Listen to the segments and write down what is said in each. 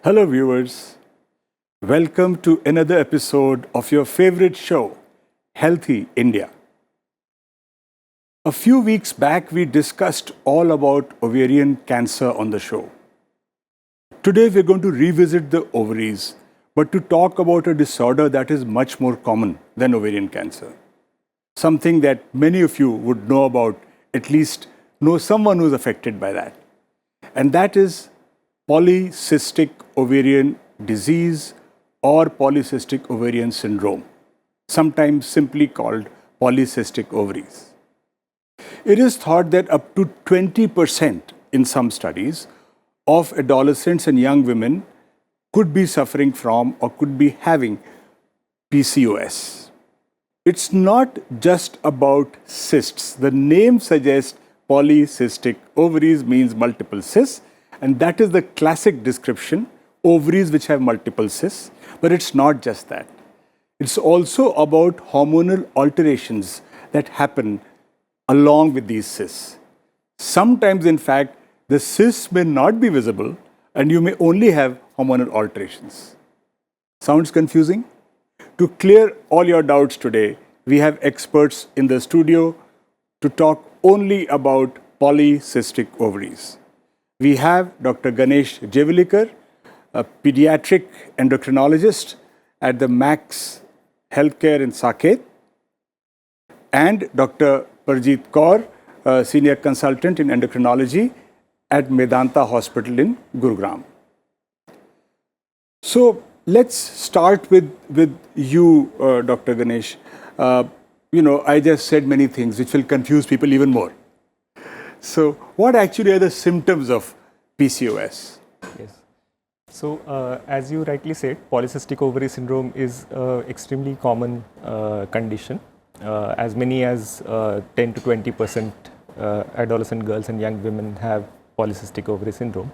Hello, viewers. Welcome to another episode of your favorite show, Healthy India. A few weeks back, we discussed all about ovarian cancer on the show. Today, we're going to revisit the ovaries, but to talk about a disorder that is much more common than ovarian cancer. Something that many of you would know about, at least know someone who's affected by that. And that is polycystic ovarian disease or polycystic ovarian syndrome, sometimes simply called polycystic ovaries. It is thought that up to 20% in some studies of adolescents and young women could be suffering from or could be having PCOS. It's not just about cysts. The name suggests polycystic ovaries means multiple cysts, and that is the classic description, ovaries which have multiple cysts. But it's not just that. It's also about hormonal alterations that happen along with these cysts. Sometimes, in fact, the cysts may not be visible and you may only have hormonal alterations. Sounds confusing? To clear all your doubts today, we have experts in the studio to talk only about polycystic ovaries. We have Dr. Ganesh Jevalikar, a pediatric endocrinologist at the Max Healthcare in Saket, and Dr. Parjeet Kaur, a senior consultant in endocrinology at Medanta Hospital in Gurugram. So let's start with you, Dr. Ganesh. I just said many things which will confuse people even more. So what actually are the symptoms of PCOS? Yes. So, as you rightly said, polycystic ovary syndrome is an extremely common condition. As many as 10 to 20% adolescent girls and young women have polycystic ovary syndrome.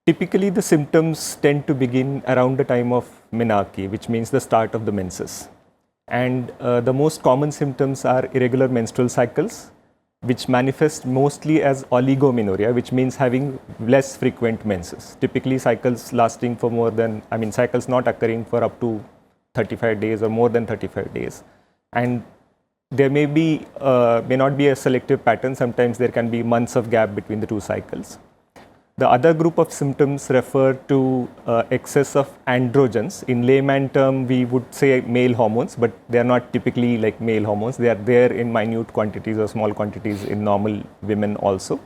Typically, the symptoms tend to begin around the time of menarche, which means the start of the menses. And the most common symptoms are irregular menstrual cycles, which manifest mostly as oligomenorrhea, which means having less frequent menses. Typically, cycles lasting for cycles not occurring for up to 35 days or more than 35 days. And there may not be a selective pattern. Sometimes there can be months of gap between the two cycles. The other group of symptoms refer to excess of androgens. In layman term, we would say male hormones, but they are not typically like male hormones. They are there in minute quantities or small quantities in normal women also.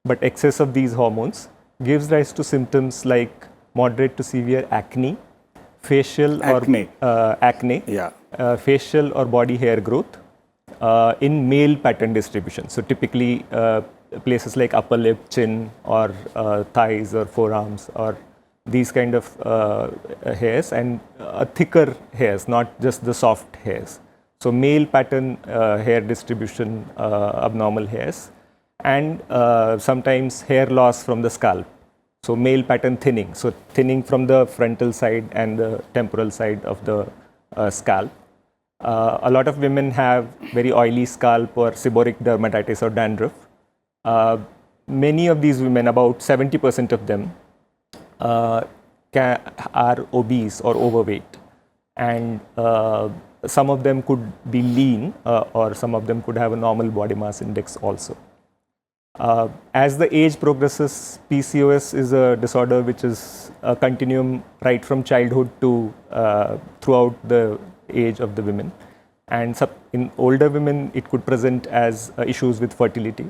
But excess of these hormones gives rise to symptoms like moderate to severe acne, facial Acne. or acne, facial or body hair growth in male pattern distribution. So typically places like upper lip, chin, or thighs or forearms, or these kind of hairs, and thicker hairs, not just the soft hairs. So male pattern hair distribution, abnormal hairs, and sometimes hair loss from the scalp. So male pattern thinning, so thinning from the frontal side and the temporal side of the scalp. A lot of women have very oily scalp or seborrheic dermatitis or dandruff. Many of these women, about 70% of them, are obese or overweight, and some of them could be lean, or some of them could have a normal body mass index also. As the age progresses, PCOS is a disorder which is a continuum right from childhood to throughout the age of the women. And in older women, it could present as issues with fertility.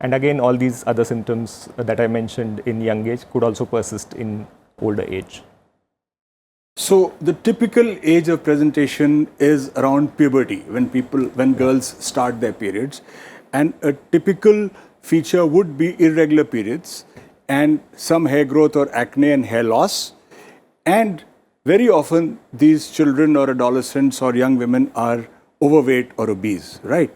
And again, all these other symptoms that I mentioned in young age could also persist in older age. So the typical age of presentation is around puberty, when girls start their periods, and a typical feature would be irregular periods and some hair growth or acne and hair loss. And very often these children or adolescents or young women are overweight or obese, right?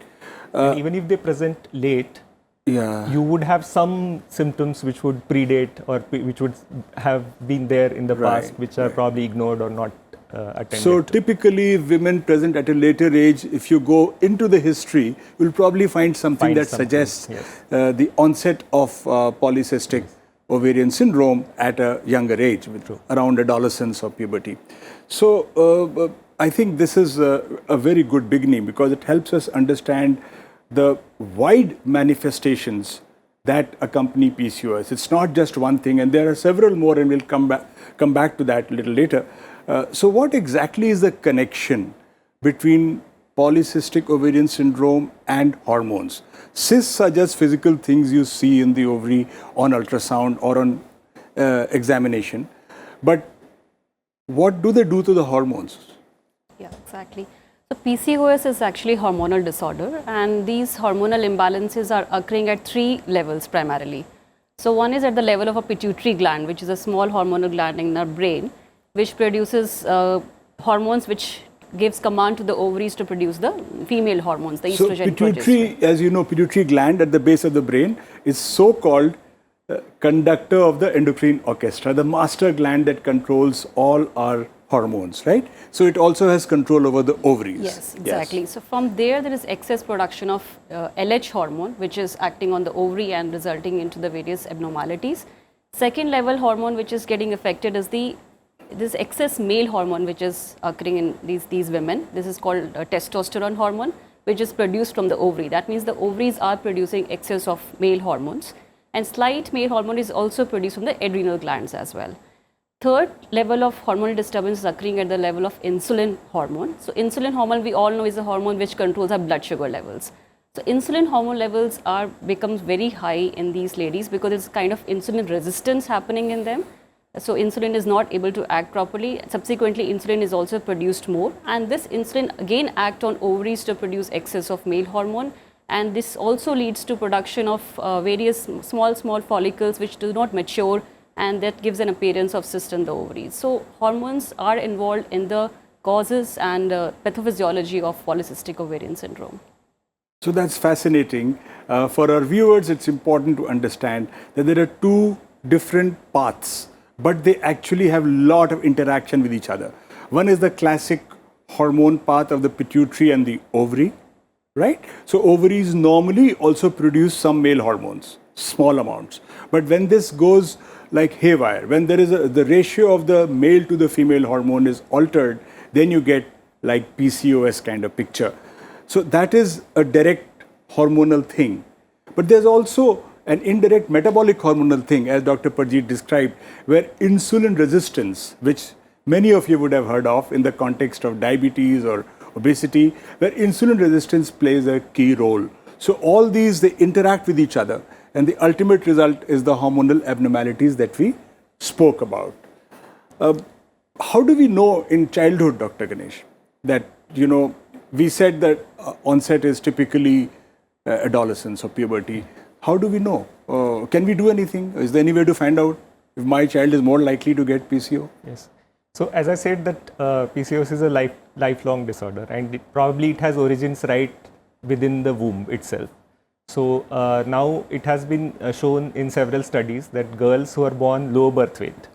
Even if they present late, you would have some symptoms which would predate or which would have been there in the past, which are probably ignored or not attended. So typically women present at a later age, if you go into the history, you'll probably find something that suggests the onset of polycystic ovarian syndrome at a younger age, with around adolescence or puberty. So I think this is a very good beginning because it helps us understand the wide manifestations that accompany PCOS. It's not just one thing, and there are several more, and we'll come back to that a little later. So what exactly is the connection between polycystic ovarian syndrome and hormones? Cysts are just physical things you see in the ovary on ultrasound or on examination. But what do they do to the hormones? Yeah, exactly. So PCOS is actually a hormonal disorder, and these hormonal imbalances are occurring at 3 levels primarily. So one is at the level of a pituitary gland, which is a small hormonal gland in our brain, which produces hormones which gives command to the ovaries to produce the female hormones, the estrogen. So pituitary, as you know, pituitary gland at the base of the brain is so-called conductor of the endocrine orchestra, the master gland that controls all our hormones, right? So it also has control over the ovaries. Yes, exactly. Yes. So from there is excess production of LH hormone, which is acting on the ovary and resulting into the various abnormalities. Second level hormone which is getting affected is this excess male hormone which is occurring in these women. This is called testosterone hormone, which is produced from the ovary. That means the ovaries are producing excess of male hormones, and slight male hormone is also produced from the adrenal glands as well. Third level of hormonal disturbance is occurring at the level of insulin hormone. So insulin hormone, we all know, is a hormone which controls our blood sugar levels. So insulin hormone levels becomes very high in these ladies because there's kind of insulin resistance happening in them. So insulin is not able to act properly. Subsequently, insulin is also produced more, and this insulin again acts on ovaries to produce excess of male hormone, and this also leads to production of various small follicles which do not mature, and that gives an appearance of cyst in the ovaries. So hormones are involved in the causes and pathophysiology of polycystic ovarian syndrome. So that's fascinating. For our viewers, it's important to understand that there are 2 different paths, but they actually have a lot of interaction with each other. One is the classic hormone path of the pituitary and the ovary, right? So ovaries normally also produce some male hormones, small amounts. But when this goes like haywire, when there is the ratio of the male to the female hormone is altered, then you get like PCOS kind of picture. So that is a direct hormonal thing. But there's also an indirect metabolic hormonal thing, as Dr. Parjeet described, where insulin resistance, which many of you would have heard of in the context of diabetes or obesity, where insulin resistance plays a key role. So all these, they interact with each other, and the ultimate result is the hormonal abnormalities that we spoke about. How do we know in childhood, Dr. Ganesh, that, we said that onset is typically adolescence or puberty. How do we know? Can we do anything? Is there any way to find out if my child is more likely to get PCO? Yes. So as I said that PCOS is a lifelong disorder, and probably it has origins right within the womb itself. So now it has been shown in several studies that girls who are born low birth weight,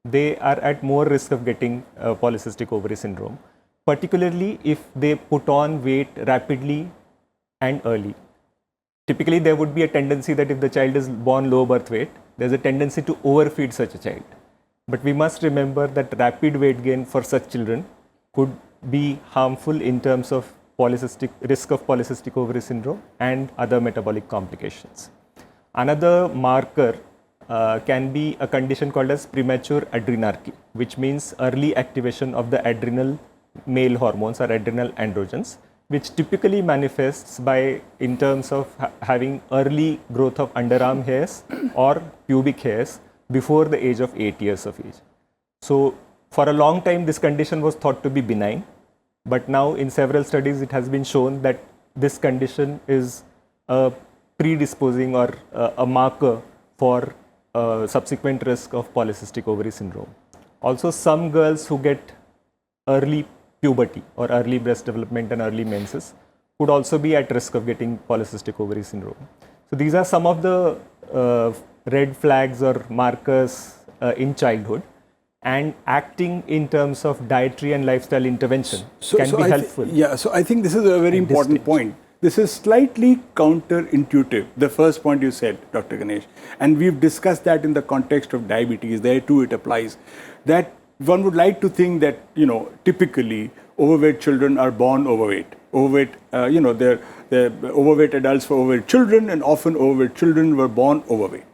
they are at more risk of getting polycystic ovary syndrome, particularly if they put on weight rapidly and early. Typically, there would be a tendency that if the child is born low birth weight, there's a tendency to overfeed such a child. But we must remember that rapid weight gain for such children could be harmful in terms of risk of polycystic ovary syndrome and other metabolic complications. Another marker can be a condition called as premature adrenarche, which means early activation of the adrenal male hormones or adrenal androgens, which typically manifests in terms of having early growth of underarm hairs or pubic hairs before the age of 8 years of age. So for a long time, this condition was thought to be benign, but now in several studies, it has been shown that this condition is a predisposing or a marker for subsequent risk of polycystic ovary syndrome. Also, some girls who get early puberty or early breast development and early menses could also be at risk of getting polycystic ovary syndrome. So these are some of the red flags or markers in childhood, and acting in terms of dietary and lifestyle intervention can be helpful. So I think this is a very important point, this is slightly counterintuitive. The first point you said, Dr. Ganesh, and we've discussed that in the context of diabetes. There too it applies. That one would like to think that, typically overweight children are born overweight. They're overweight adults for overweight children, and often overweight children were born overweight.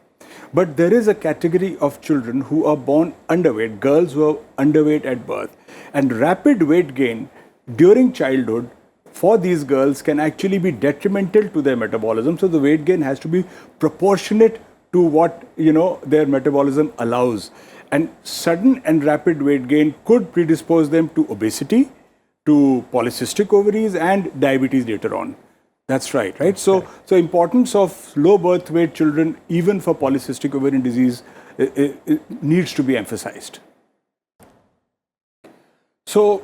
But there is a category of children who are born underweight, girls who are underweight at birth, and rapid weight gain during childhood for these girls can actually be detrimental to their metabolism. So the weight gain has to be proportionate to what their metabolism allows. And sudden and rapid weight gain could predispose them to obesity, to polycystic ovaries, and diabetes later on. That's right? So importance of low birth weight children, even for polycystic ovarian disease, it needs to be emphasized. So,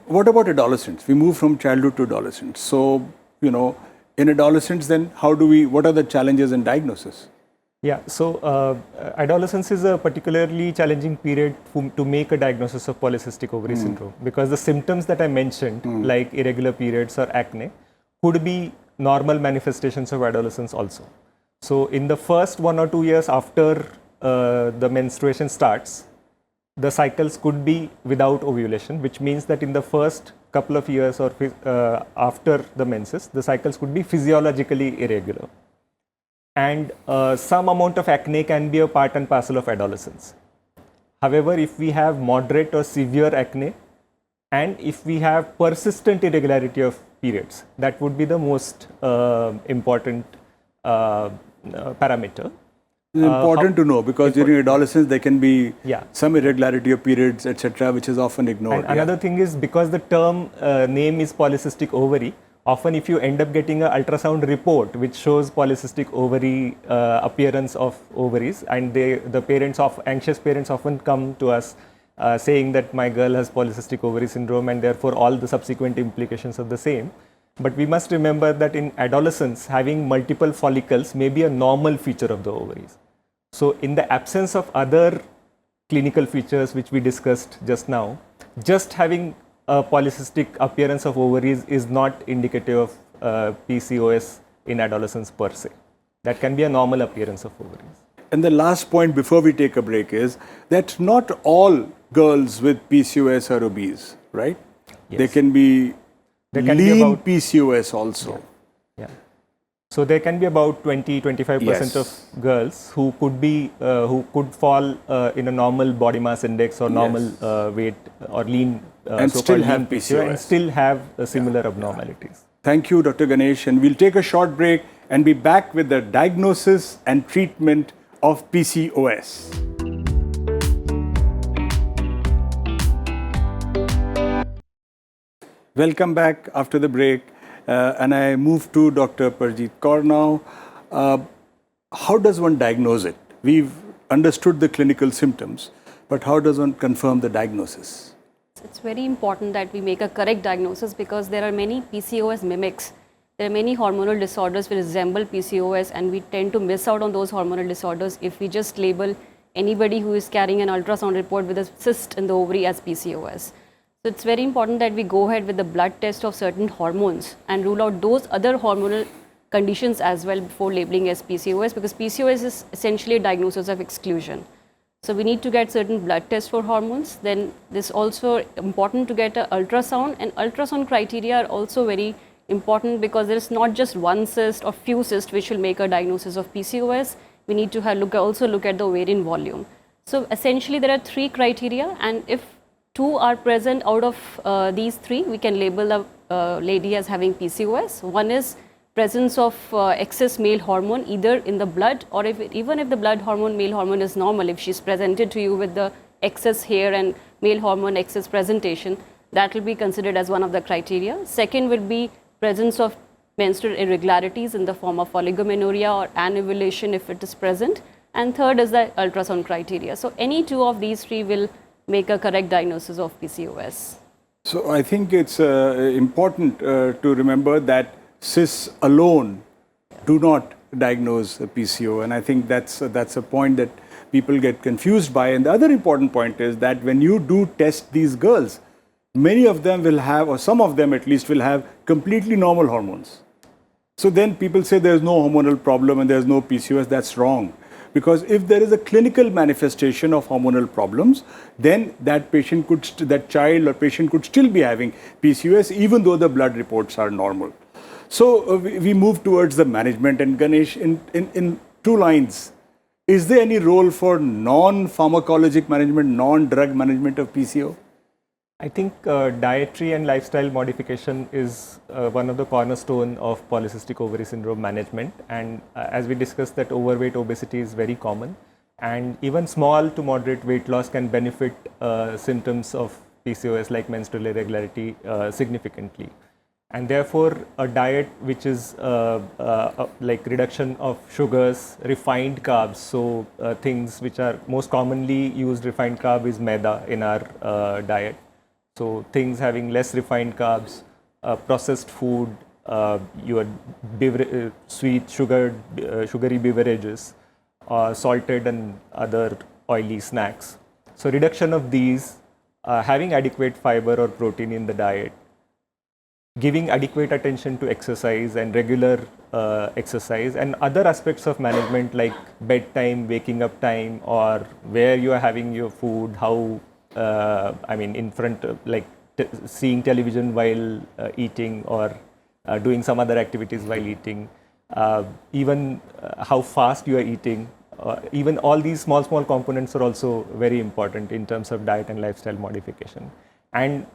what about adolescents? We move from childhood to adolescence. So, in adolescents, then what are the challenges in diagnosis? Yeah, so adolescence is a particularly challenging period to make a diagnosis of polycystic ovary syndrome, because the symptoms that I mentioned, like irregular periods or acne, could be normal manifestations of adolescence also. So in the first 1 or 2 years after the menstruation starts, the cycles could be without ovulation, which means that in the first couple of years or after the menses, the cycles could be physiologically irregular. And some amount of acne can be a part and parcel of adolescence. However, if we have moderate or severe acne, and if we have persistent irregularity of periods, that would be the most important parameter. It's important to know, because during adolescence there can be some irregularity of periods, etc., which is often ignored. And another thing is, because the term name is polycystic ovary, often if you end up getting an ultrasound report which shows polycystic ovary appearance of ovaries, and the parents of anxious parents often come to us saying that my girl has polycystic ovary syndrome, and therefore all the subsequent implications are the same. But we must remember that in adolescence, having multiple follicles may be a normal feature of the ovaries. So in the absence of other clinical features which we discussed just now, just having a polycystic appearance of ovaries is not indicative of PCOS in adolescence per se. That can be a normal appearance of ovaries. And the last point before we take a break is that not all girls with PCOS are obese, right? Yes. They can be lean PCOS also. Yeah. So there can be about 20-25% of girls who could fall in a normal body mass index or normal weight or lean and still have PCOS and still have similar abnormalities. Thank you, Dr. Ganesh, and we'll take a short break and be back with the diagnosis and treatment of PCOS. Welcome back after the break, and I move to Dr. Parjeet Kaur now. How does one diagnose it? We've understood the clinical symptoms, but how does one confirm the diagnosis? It's very important that we make a correct diagnosis, because there are many PCOS mimics. There are many hormonal disorders which resemble PCOS, and we tend to miss out on those hormonal disorders if we just label anybody who is carrying an ultrasound report with a cyst in the ovary as PCOS. So it's very important that we go ahead with the blood test of certain hormones and rule out those other hormonal conditions as well before labeling as PCOS, because PCOS is essentially a diagnosis of exclusion. So we need to get certain blood tests for hormones. Then this also important to get an ultrasound, and ultrasound criteria are also very important, because there is not just one cyst or few cysts which will make a diagnosis of PCOS. We need to also look at the ovarian volume. So essentially there are 3 criteria, and if 2 are present out of these 3, we can label the lady as having PCOS. One is presence of excess male hormone either in the blood, or even if the blood hormone, male hormone is normal, if she's presented to you with the excess hair and male hormone excess presentation, that will be considered as one of the criteria. Second will be presence of menstrual irregularities in the form of oligomenorrhea or anovulation if it is present. And third is the ultrasound criteria. So any 2 of these 3 will make a correct diagnosis of PCOS. So I think it's important to remember that cysts alone do not diagnose a PCO, and I think that's a point that people get confused by. And the other important point is that when you do test these girls, many of them will have, or some of them at least will have, completely normal hormones. So then people say there's no hormonal problem and there's no PCOS. That's wrong. Because if there is a clinical manifestation of hormonal problems, then that patient could, that child or patient could still be having PCOS even though the blood reports are normal. So we move towards the management, and Ganesh, in two lines, is there any role for non-pharmacologic management, non-drug management of PCO? I think dietary and lifestyle modification is one of the cornerstone of polycystic ovary syndrome management. And as we discussed, that overweight obesity is very common, and even small to moderate weight loss can benefit symptoms of PCOS like menstrual irregularity significantly. And therefore, a diet which is like reduction of sugars, refined carbs, so things which are most commonly used refined carb is maida in our diet. So things having less refined carbs, processed food, your sweet, sugary beverages, salted and other oily snacks. So reduction of these, having adequate fiber or protein in the diet, giving adequate attention to exercise and regular exercise, and other aspects of management like bedtime, waking up time, or where you are having your food, how I mean, in front of, like seeing television while eating, or doing some other activities while eating, even how fast you are eating, even all these small components are also very important in terms of diet and lifestyle modification. And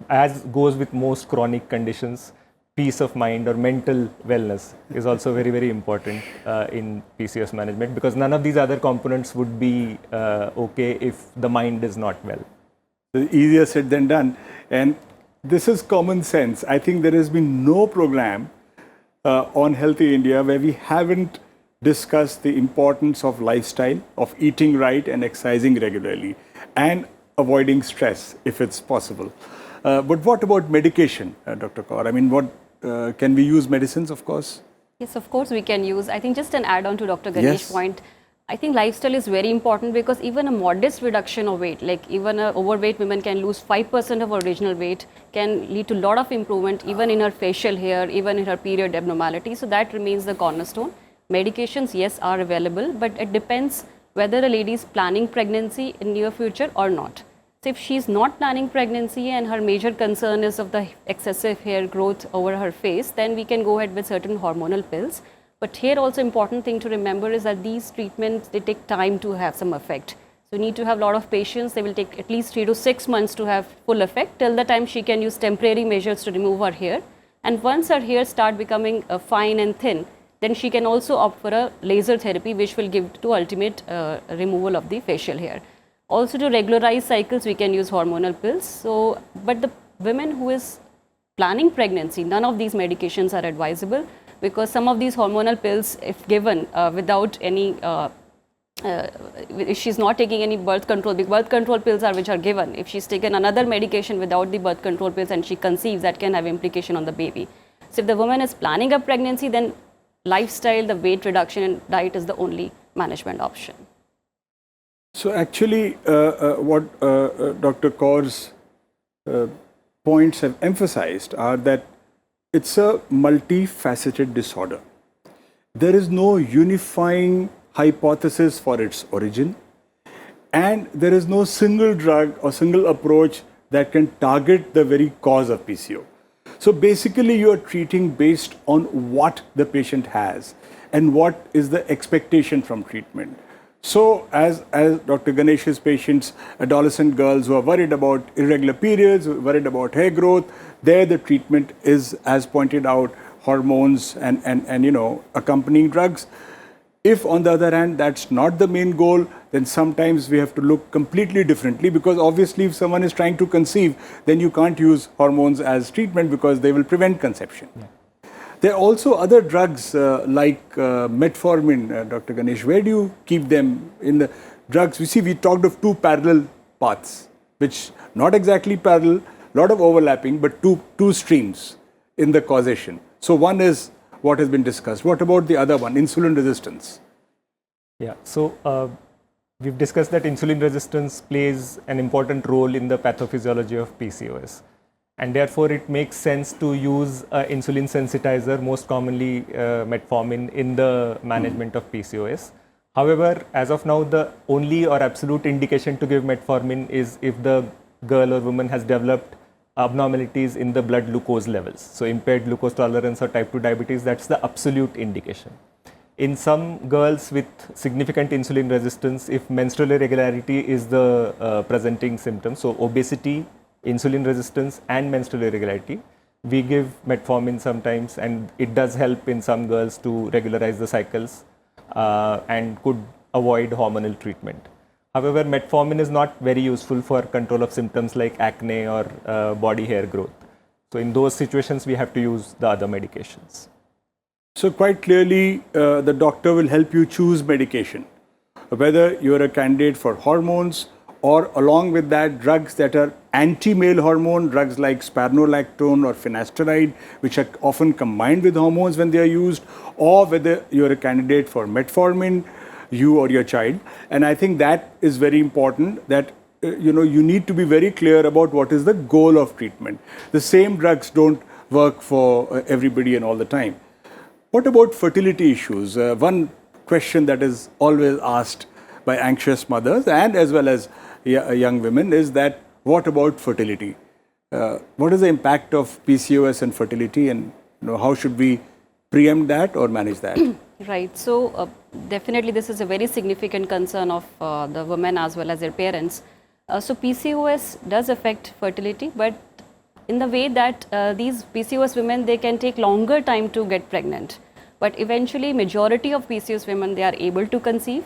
as goes with most chronic conditions, peace of mind or mental wellness is also very important in PCOS management, because none of these other components would be okay if the mind is not well. Easier said than done. And this is common sense. I think there has been no program on Healthy India where we haven't discussed the importance of lifestyle, of eating right and exercising regularly, and avoiding stress if it's possible. But what about medication, Dr. Kaur? I mean, what can we use medicines, of course? Yes, of course we can use. I think just an add-on to Dr. Ganesh's Yes. point, I think lifestyle is very important, because even a modest reduction of weight, like even a overweight woman can lose 5% of her original weight, can lead to a lot of improvement even in her facial hair, even in her period abnormality. So that remains the cornerstone. Medications, yes, are available, but it depends whether a lady is planning pregnancy in near future or not. So if she's not planning pregnancy and her major concern is of the excessive hair growth over her face, then we can go ahead with certain hormonal pills. But here also important thing to remember is that these treatments, they take time to have some effect. So you need to have a lot of patience. They will take at least 3 to 6 months to have full effect. Till the time she can use temporary measures to remove her hair. And once her hair start becoming fine and thin, then she can also opt for a laser therapy, which will give to ultimate removal of the facial hair. Also, to regularize cycles, we can use hormonal pills. So, but the women who is planning pregnancy, none of these medications are advisable, because some of these hormonal pills, if given without any, if she's not taking any birth control, the birth control pills are which are given. If she's taken another medication without the birth control pills and she conceives, that can have implication on the baby. So if the woman is planning a pregnancy, then lifestyle, the weight reduction and diet is the only management option. So actually, what Dr. Kaur's points have emphasized are that it's a multifaceted disorder. There is no unifying hypothesis for its origin, and there is no single drug or single approach that can target the very cause of PCO. So basically, you are treating based on what the patient has and what is the expectation from treatment. So as Dr. Ganesh's patients, adolescent girls who are worried about irregular periods, worried about hair growth, there the treatment is, as pointed out, hormones and you know, accompanying drugs. If on the other hand, that's not the main goal, then sometimes we have to look completely differently, because obviously if someone is trying to conceive, then you can't use hormones as treatment because they will prevent conception. Yeah. There are also other drugs like metformin, Dr. Ganesh. Where do you keep them in the drugs? We talked of two parallel paths, which not exactly parallel, lot of overlapping, but two streams in the causation. So one is what has been discussed. What about the other one, insulin resistance? Yeah, so we've discussed that insulin resistance plays an important role in the pathophysiology of PCOS. and therefore it makes sense to use insulin sensitizer, most commonly metformin, in the management of PCOS. However, as of now, the only or absolute indication to give metformin is if the girl or woman has developed abnormalities in the blood glucose levels. So impaired glucose tolerance or type 2 diabetes, that's the absolute indication. In some girls with significant insulin resistance, if menstrual irregularity is the presenting symptom, so obesity, insulin resistance and menstrual irregularity, we give metformin sometimes, and it does help in some girls to regularize the cycles and could avoid hormonal treatment. However, metformin is not very useful for control of symptoms like acne or body hair growth. So in those situations, we have to use the other medications. So quite clearly, the doctor will help you choose medication, whether you're a candidate for hormones or along with that drugs that are anti-male hormone, drugs like spironolactone or finasteride, which are often combined with hormones when they are used, or whether you're a candidate for metformin, you or your child. And I think that is very important, that you need to be very clear about what is the goal of treatment. The same drugs don't work for everybody and all the time. What about fertility issues? One question that is always asked by anxious mothers and as well as young women is that, what about fertility? What is the impact of PCOS and fertility, and how should we preempt that or manage that? Right. So definitely this is a very significant concern of the women as well as their parents. So PCOS does affect fertility, but in the way that these PCOS women, they can take longer time to get pregnant. But eventually majority of PCOS women, they are able to conceive.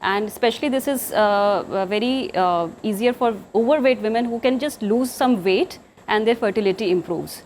And especially this is very easier for overweight women who can just lose some weight and their fertility improves.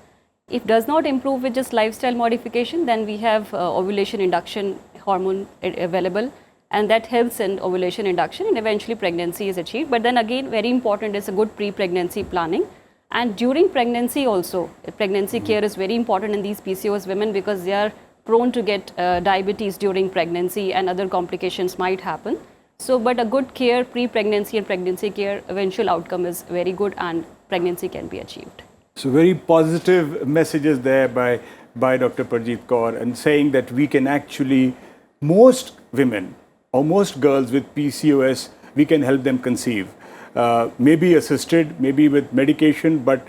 If does not improve with just lifestyle modification, then we have ovulation induction hormone available, and that helps in ovulation induction, and eventually pregnancy is achieved. But then again, very important is a good pre-pregnancy planning. And during pregnancy also, pregnancy care is very important in these PCOS women because they are prone to get diabetes during pregnancy and other complications might happen. So, but a good care, pre-pregnancy and pregnancy care, eventual outcome is very good and pregnancy can be achieved. So very positive messages there by Dr. Parjeet Kaur, and saying that we can actually, most women or most girls with PCOS, we can help them conceive. Maybe assisted, maybe with medication, but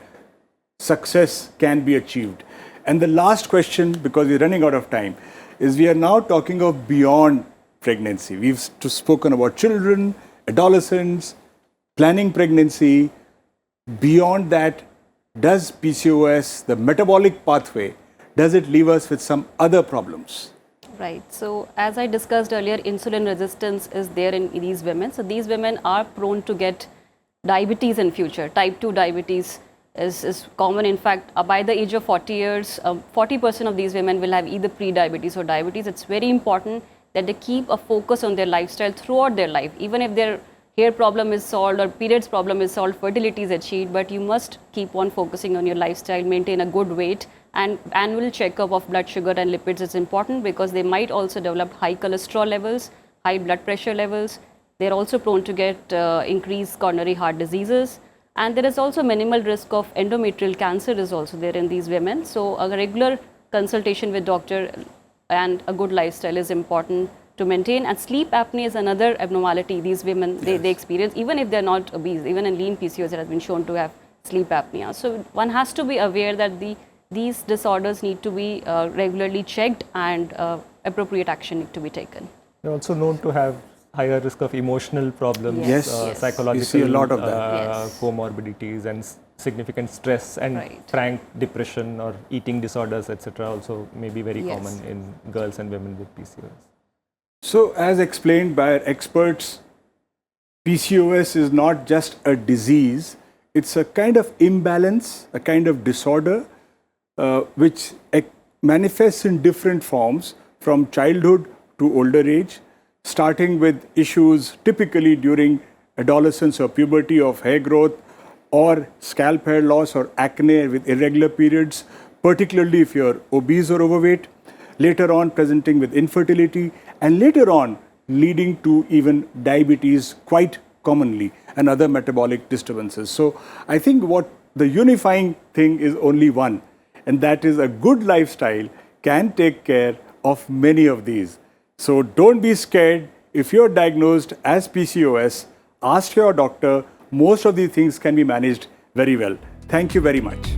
success can be achieved. And the last question, because we're running out of time, is we are now talking of beyond pregnancy. We've spoken about children, adolescents, planning pregnancy. Beyond that, does PCOS, the metabolic pathway, does it leave us with some other problems? Right. So as I discussed earlier, insulin resistance is there in these women. So these women are prone to get diabetes in future. Type 2 diabetes is common. In fact, by the age of 40 years, 40% of these women will have either pre-diabetes or diabetes. It's very important that they keep a focus on their lifestyle throughout their life. Even if their hair problem is solved or periods problem is solved, fertility is achieved, but you must keep on focusing on your lifestyle, maintain a good weight, and annual checkup of blood sugar and lipids is important because they might also develop high cholesterol levels, high blood pressure levels. They're also prone to get increased coronary heart diseases. And there is also minimal risk of endometrial cancer is also there in these women. So a regular consultation with doctor and a good lifestyle is important to maintain. And sleep apnea is another abnormality these women, they experience, even if they're not obese. Even in lean PCOS, it has been shown to have sleep apnea. So one has to be aware that these disorders need to be regularly checked and appropriate action need to be taken. They're also known to have higher risk of emotional problems, Yes. psychological You see a lot of that. Yes. comorbidities, and significant stress and Right. frank depression or eating disorders, etc. also may be very Yes. common in girls and women with PCOS. So as explained by our experts, PCOS is not just a disease, it's a kind of imbalance, a kind of disorder which manifests in different forms from childhood to older age, starting with issues typically during adolescence or puberty of hair growth or scalp hair loss or acne with irregular periods, particularly if you're obese or overweight, later on presenting with infertility, and later on leading to even diabetes quite commonly and other metabolic disturbances. So I think what the unifying thing is only one, and that is a good lifestyle can take care of many of these. So don't be scared. If you're diagnosed as PCOS, ask your doctor. Most of these things can be managed very well. Thank you very much.